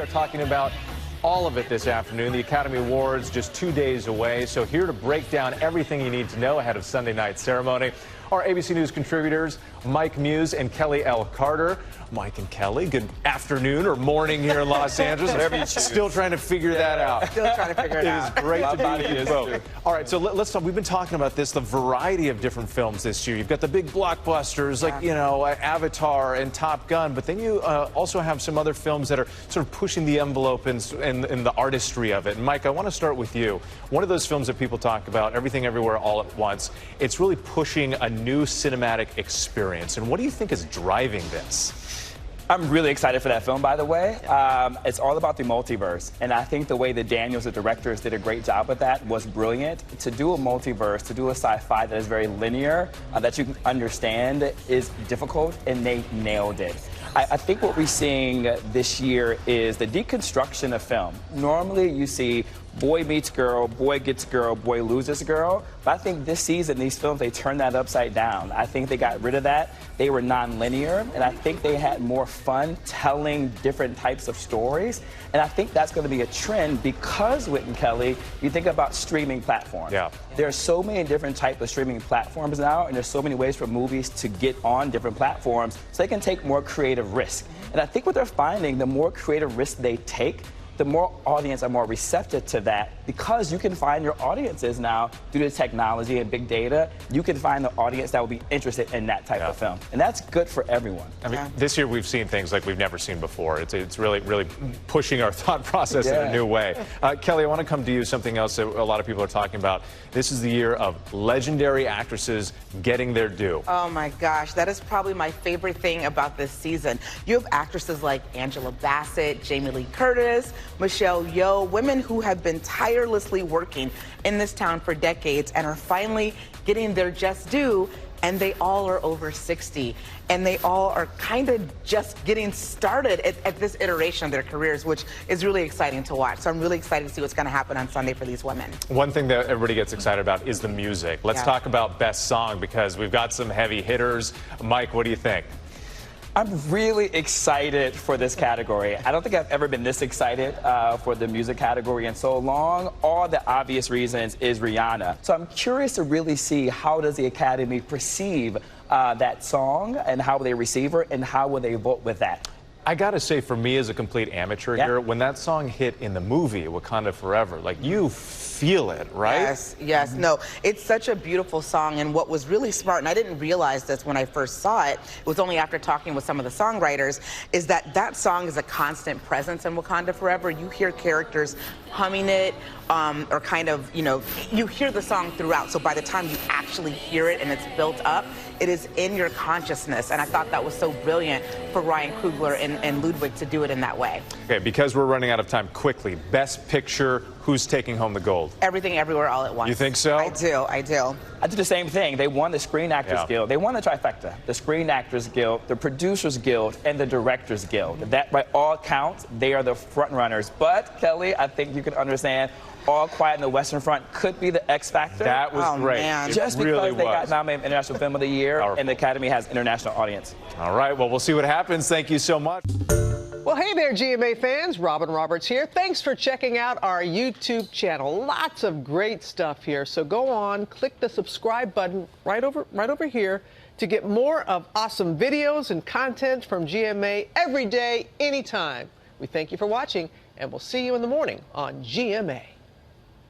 We are talking about all of it this afternoon. The Academy Awards just 2 days away. So here to break down everything you need to know ahead of Sunday night's ceremony are ABC News contributors Mike Muse and Kelley L. Mike and Kelley, good afternoon or morning here in Los Angeles. Whatever you choose. Still trying to figure that out. Still trying to figure it out. It is great to be with you both. All right, so let's talk. We've been talking about this, the variety of different films this year. You've got the big blockbusters like, you know, Avatar and Top Gun, but then you also have some other films that are sort of pushing the envelope in the artistry of it. And Mike, I want to start with you. One of those films that people talk about, Everything Everywhere All at Once, it's really pushing a new cinematic experience. And what do you think is driving this? I'm really excited for that film, by the way. It's all about the multiverse, and I think the way that Daniels, the directors, did a great job with that was brilliant. To do a multiverse, to do a sci-fi that is very linear, that you can understand, is difficult, and they nailed it. I think what we're seeing this year is the deconstruction of film. Normally, you see boy meets girl, boy gets girl, boy loses girl. But I think this season, these films, they turned that upside down. I think they got rid of that. They were non-linear, and I think they had more fun telling different types of stories. And I think that's going to be a trend because, Whit and Kelley, you think about streaming platforms. Yeah. There are so many different types of streaming platforms now, and there's so many ways for movies to get on different platforms so they can take more creative risk. And I think what they're finding, the more creative risk they take, the more audience are more receptive to that, because you can find your audiences now due to technology and big data. You can find the audience that will be interested in that type of film, and that's good for everyone. I mean, this year we've seen things like we've never seen before. It's really pushing our thought process in a new way. Kelley, I want to come to you. Something else that a lot of people are talking about. This is the year of legendary actresses getting their due. Oh my gosh, that is probably my favorite thing about this season. You have actresses like Angela Bassett, Jamie Lee Curtis, Michelle Yeoh, women who have been tirelessly working in this town for decades and are finally getting their just due, and they all are over 60. And they all are kind of just getting started at this iteration of their careers, which is really exciting to watch. So I'm really excited to see what's going to happen on Sunday for these women. One thing that everybody gets excited about is the music. Let's talk about Best Song, because we've got some heavy hitters. Mike, what do you think? I'm really excited for this category. I don't think I've ever been this excited for the music category in so long. All the obvious reasons is Rihanna. So I'm curious to really see how does the Academy perceive that song, and how will they receive her, and how will they vote with that. I gotta say, for me as a complete amateur here, when that song hit in the movie Wakanda Forever, like, you feel it, right? Yes, yes. No, it's such a beautiful song, and what was really smart, and I didn't realize this when I first saw it, it was only after talking with some of the songwriters, is that that song is a constant presence in Wakanda Forever. You hear characters humming it, or kind of, you know, you hear the song throughout, so by the time you actually hear it and it's built up, it is in your consciousness, and I thought that was so brilliant for Ryan Coogler and Ludwig to do it in that way. Okay, because we're running out of time, quickly, Best Picture, who's taking home the gold? Everything Everywhere All at Once. You think so? I do. I did the same thing. They won the Screen Actors Guild. They won the trifecta. The Screen Actors Guild, the Producers Guild, and the Directors Guild. That, by all counts, they are the front runners. But, Kelley, I think you can understand, All Quiet on the Western Front could be the X factor. That was great. Man. Just because they got nominated International Film of the Year, and the Academy has international audience. All right, well, we'll see what happens. Thank you so much. Well, hey there, GMA fans. Robin Roberts here. Thanks for checking out our YouTube channel. Lots of great stuff here. So go on, click the subscribe button right over here to get more of awesome videos and content from GMA every day, anytime. We thank you for watching, and we'll see you in the morning on GMA.